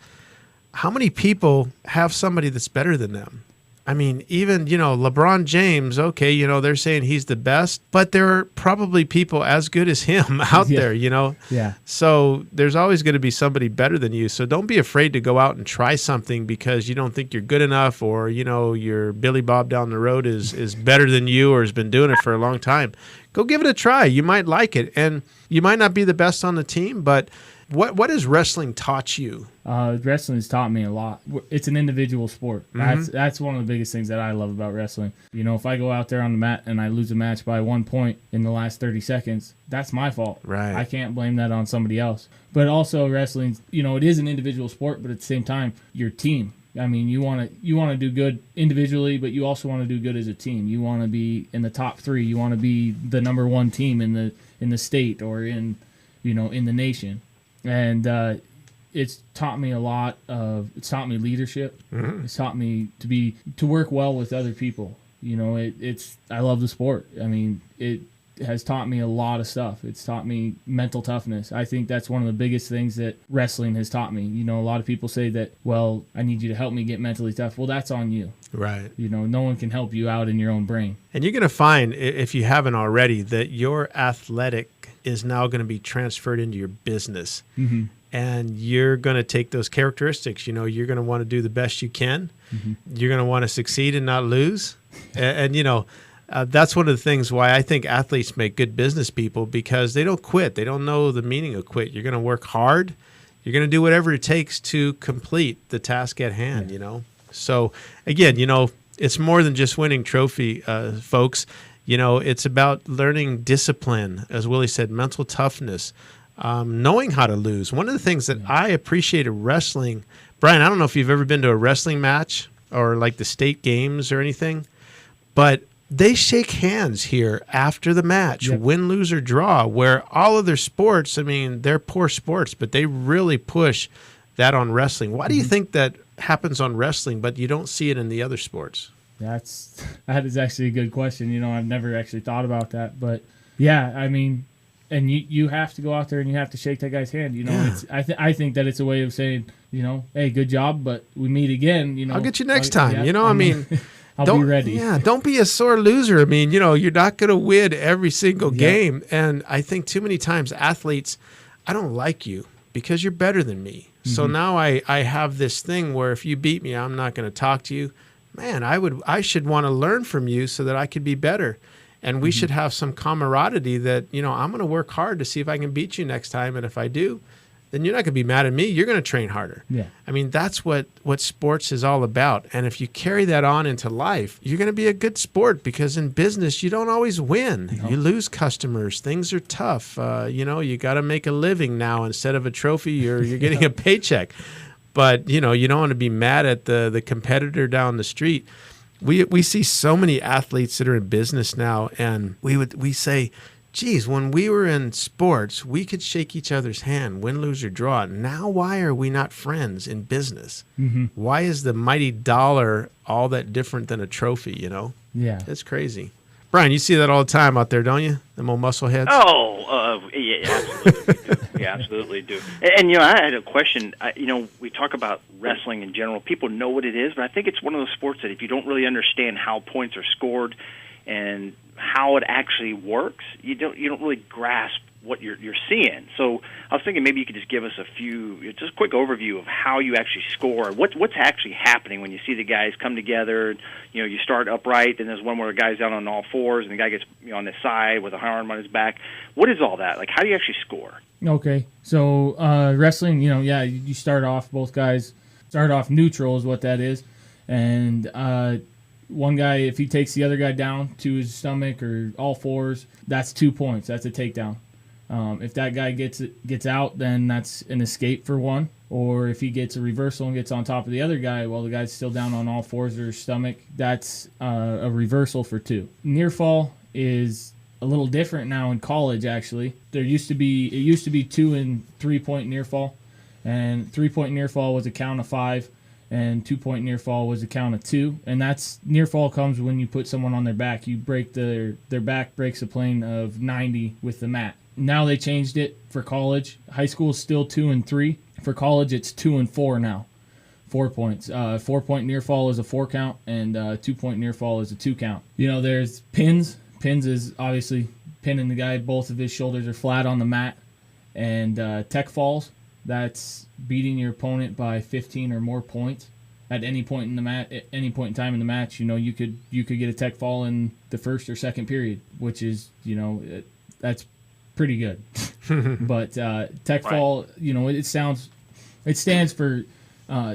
how many people have somebody that's better than them? I mean, even, LeBron James, okay, they're saying he's the best, but there are probably people as good as him out there, Yeah. So there's always going to be somebody better than you. So don't be afraid to go out and try something because you don't think you're good enough or, your Billy Bob down the road is better than you or has been doing it for a long time. Go give it a try. You might like it. And you might not be the best on the team, but what has wrestling taught you? Wrestling has taught me a lot. It's an individual sport. That's one of the biggest things that I love about wrestling. If I go out there on the mat and I lose a match by 1 point in the last 30 seconds, that's my fault. Right. I can't blame that on somebody else. But also wrestling, it is an individual sport, but at the same time, your team. I mean, you want to do good individually, but you also want to do good as a team. You want to be in the top 3. You want to be the number 1 team in the state or in the nation. And it's taught me a lot it's taught me leadership. It's taught me to work well with other people. I love the sport. I mean, it has taught me a lot of stuff. It's taught me mental toughness. I think that's one of the biggest things that wrestling has taught me. A lot of people say that, well, I need you to help me get mentally tough. Well, that's on you. Right. No one can help you out in your own brain. And you're going to find, if you haven't already, that your athletic is now going to be transferred into your business. And you're going to take those characteristics. You're going to want to do the best you can. You're going to want to succeed and not lose. And that's one of the things why I think athletes make good business people, because they don't quit. They don't know the meaning of quit. You're going to work hard. You're going to do whatever it takes to complete the task at hand, So, again, it's more than just winning trophy, folks. It's about learning discipline, as Willie said, mental toughness, knowing how to lose. One of the things that I appreciate of wrestling, Brian, I don't know if you've ever been to a wrestling match or like the state games or anything, but they shake hands here after the match, win, lose, or draw, where all other sports, I mean, they're poor sports, but they really push that on wrestling. Why do you think that happens on wrestling, but you don't see it in the other sports? That is actually a good question. I've never actually thought about that, but yeah, I mean, and you have to go out there and you have to shake that guy's hand. I think that it's a way of saying, hey, good job, but we meet again. I'll get you next time. I mean, I'll be ready. Yeah, don't be a sore loser. I mean, you're not going to win every single game, and I think too many times athletes, I don't like you because you're better than me. So now I have this thing where if you beat me, I'm not going to talk to you. Man, I should want to learn from you so that I could be better. And we should have some camaraderie that, I'm going to work hard to see if I can beat you next time. And if I do, then you're not going to be mad at me. You're going to train harder. Yeah. I mean, that's what sports is all about. And if you carry that on into life, you're going to be a good sport, because in business, you don't always win. No. You lose customers. Things are tough. You got to make a living now. Instead of a trophy, you're getting a paycheck. But, you don't want to be mad at the competitor down the street. We see so many athletes that are in business now, and we say, geez, when we were in sports, we could shake each other's hand, win, lose, or draw. Now why are we not friends in business? Why is the mighty dollar all that different than a trophy, Yeah. It's crazy. Brian, you see that all the time out there, don't you? Them old muscle heads? Yeah, absolutely. We absolutely do. And I had a question. We talk about wrestling in general. People know what it is, but I think it's one of those sports that if you don't really understand how points are scored and how it actually works, you don't really grasp what you're seeing. So I was thinking maybe you could just give us just a quick overview of how you actually score. What's actually happening when you see the guys come together? You start upright, and there's one where the guy's down on all fours, and the guy gets on his side with a arm on his back. What is all that? Like, how do you actually score? Okay, so wrestling, you start off, both guys start off neutral is what that is. And one guy, if he takes the other guy down to his stomach or all fours, that's 2 points. That's a takedown. If that guy gets out, then that's an escape for 1. Or if he gets a reversal and gets on top of the other guy while the guy's still down on all fours or his stomach, that's a reversal for 2. Near fall is a little different now in college, actually. It used to be 2 and 3 point near fall, and 3 point near fall was a count of 5, and 2 point near fall was a count of 2. And that's near fall comes when you put someone on their back. You break their back breaks a plane of 90 with the mat. Now they changed it for college. High school is still 2 and 3. For college, it's 2 and 4 now. 4 points. 4 point near fall is a 4 count, and 2 point near fall is a 2 count. There's pins. Pins is obviously pinning the guy. Both of his shoulders are flat on the mat. And tech falls, that's beating your opponent by 15 or more points at any point in the match. At any point in time in the match, you could get a tech fall in the first or second period, which is that's pretty good. But tech fall, it stands for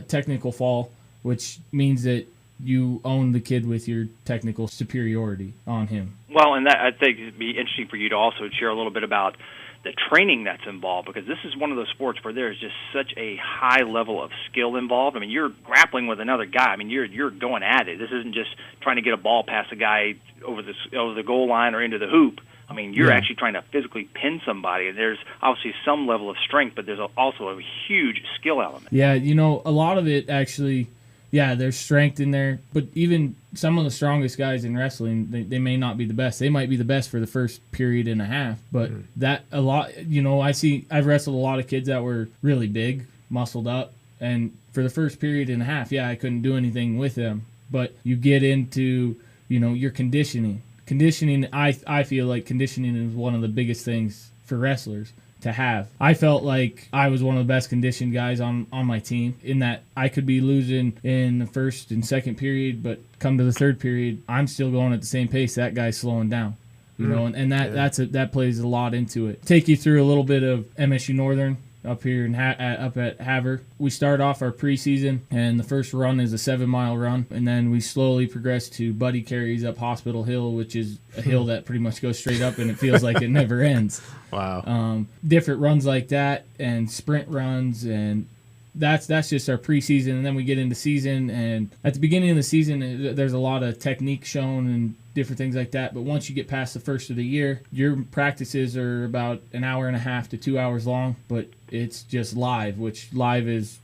technical fall, which means that you own the kid with your technical superiority on him. Well, and that I think it'd be interesting for you to also share a little bit about the training that's involved, because this is one of those sports where there's just such a high level of skill involved. I mean, you're grappling with another guy. I mean, you're going at it. This isn't just trying to get a ball past a guy over the goal line or into the hoop. I mean, you're actually trying to physically pin somebody, and there's obviously some level of strength, but there's also a huge skill element. Yeah, a lot of it actually, there's strength in there, but even some of the strongest guys in wrestling, they may not be the best. They might be the best for the first period and a half, but I've wrestled a lot of kids that were really big, muscled up, and for the first period and a half, I couldn't do anything with them. But you get into, your conditioning. Conditioning, I feel like conditioning is one of the biggest things for wrestlers to have. I felt like I was one of the best conditioned guys on my team, in that I could be losing in the first and second period, but come to the third period, I'm still going at the same pace. That guy's slowing down, and that plays a lot into it. Take you through a little bit of MSU Northern up here up at Havre. We start off our preseason, and the first run is a 7-mile run, and then we slowly progress to buddy carries up Hospital Hill, which is a hill that pretty much goes straight up, and it feels like it never ends. Wow. Different runs like that, and sprint runs, and that's just our preseason. And then we get into season, and at the beginning of the season, there's a lot of technique shown and different things like that. But once you get past the first of the year, your practices are about an hour and a half to 2 hours long, but it's just live, which live is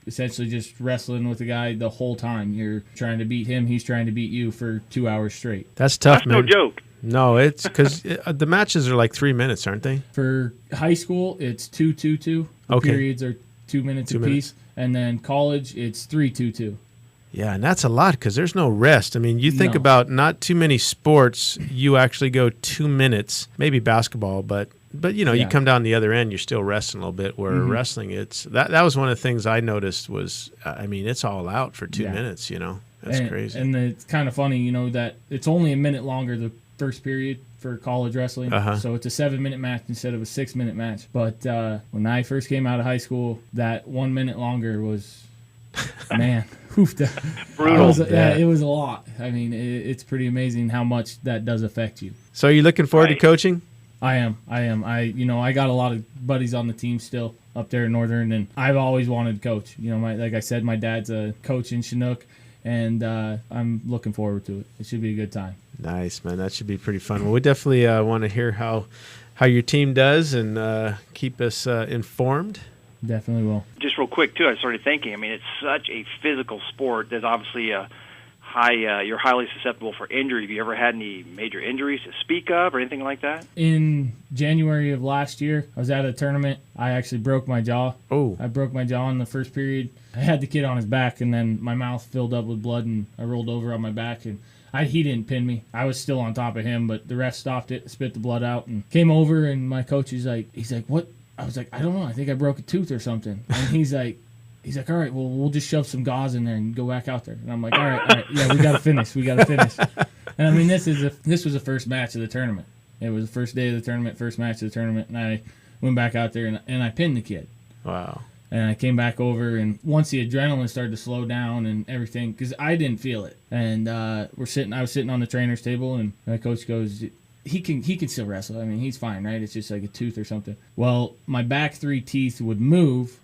essentially just wrestling with the guy the whole time. You're trying to beat him, he's trying to beat you for 2 hours straight. That's tough, man. No joke. No, it's because the matches are like 3 minutes, aren't they? For high school, it's 2-2-2. The periods are 2 minutes apiece. And then college, it's 3-2-2. Yeah, and that's a lot because there's no rest. I mean, you think about not too many sports, you actually go 2 minutes, maybe basketball, but you come down the other end, you're still resting a little bit, where wrestling, it's that was one of the things I noticed was, it's all out for 2 minutes, That's crazy. And it's kind of funny, that it's only a minute longer the first period for college wrestling. So it's a 7-minute match instead of a 6-minute match. But when I first came out of high school, that 1 minute longer was, man, brutal. It was a lot. I mean, it's pretty amazing how much that does affect you. So are you looking forward to coaching? I am. I got a lot of buddies on the team still up there in Northern, and I've always wanted to coach. Like I said, my dad's a coach in Chinook, and I'm looking forward to it. It should be a good time. Nice, man. That should be pretty fun. Well, we definitely want to hear how your team does, and keep us informed. Definitely will. Just real quick, too, I started thinking, it's such a physical sport. There's obviously a high, you're highly susceptible for injury. Have you ever had any major injuries to speak of or anything like that? In January of last year, I was at a tournament. I actually broke my jaw. Oh. I broke my jaw in the first period. I had the kid on his back, and then my mouth filled up with blood, and I rolled over on my back, and He didn't pin me. I was still on top of him, but the ref stopped it, spit the blood out, and came over, and my coach is like, what? I was like, I don't know. I think I broke a tooth or something. And he's like, all right, well, we'll just shove some gauze in there and go back out there. And I'm like, all right, yeah, we got to finish. And I mean, this was the first match of the tournament. It was the first day of the tournament, first match of the tournament, and I went back out there and I pinned the kid. Wow. And I came back over, and once the adrenaline started to slow down and everything, because I didn't feel it. And I was sitting on the trainer's table, and my coach goes, he can still wrestle. I mean, he's fine, right? It's just like a tooth or something. Well, my back 3 teeth would move,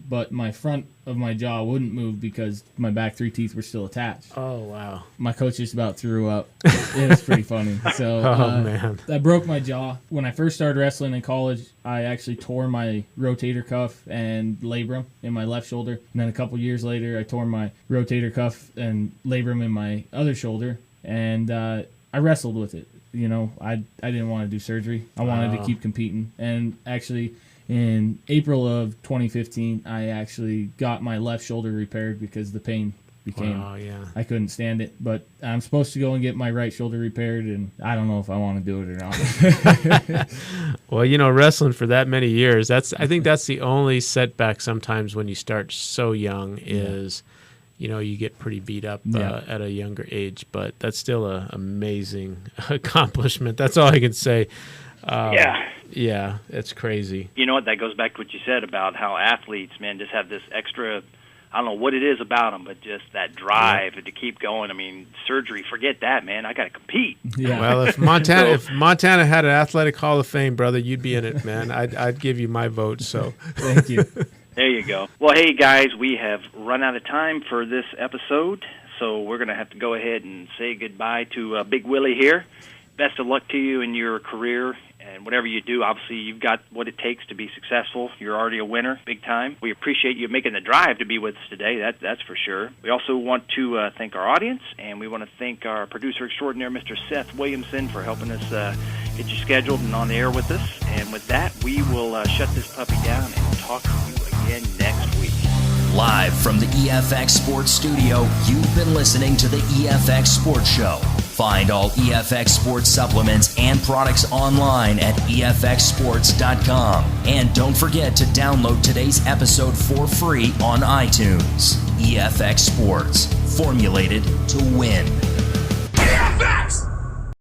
but my front of my jaw wouldn't move because my back 3 teeth were still attached. Oh, wow. My coach just about threw up. It was pretty funny. So, man. I broke my jaw. When I first started wrestling in college, I actually tore my rotator cuff and labrum in my left shoulder. And then a couple years later, I tore my rotator cuff and labrum in my other shoulder. And I wrestled with it. You know, I didn't want to do surgery. I wanted to keep competing. And actually, in April of 2015, I actually got my left shoulder repaired because the pain became, I couldn't stand it. But I'm supposed to go and get my right shoulder repaired, and I don't know if I want to do it or not. Well, you know, wrestling for that many years, I think that's the only setback sometimes when you start so young is, you know, you get pretty beat up at a younger age. But that's still an amazing accomplishment. That's all I can say. Yeah, it's crazy. You know what? That goes back to what you said about how athletes, man, just have this extra, I don't know what it is about them, but just that drive to keep going. I mean, surgery, forget that, man. I got to compete. Yeah. Well, if Montana had an athletic Hall of Fame, brother, you'd be in it, man. I'd give you my vote. So thank you. There you go. Well, hey, guys, we have run out of time for this episode, so we're going to have to go ahead and say goodbye to Big Willie here. Best of luck to you in your career. And whatever you do, obviously, you've got what it takes to be successful. You're already a winner, big time. We appreciate you making the drive to be with us today, that's for sure. We also want to thank our audience, and we want to thank our producer extraordinaire, Mr. Seth Williamson, for helping us get you scheduled and on the air with us. And with that, we will shut this puppy down and talk to you again next week. Live from the EFX Sports Studio, you've been listening to the EFX Sports Show. Find all EFX Sports supplements and products online at EFXSports.com. And don't forget to download today's episode for free on iTunes. EFX Sports, formulated to win.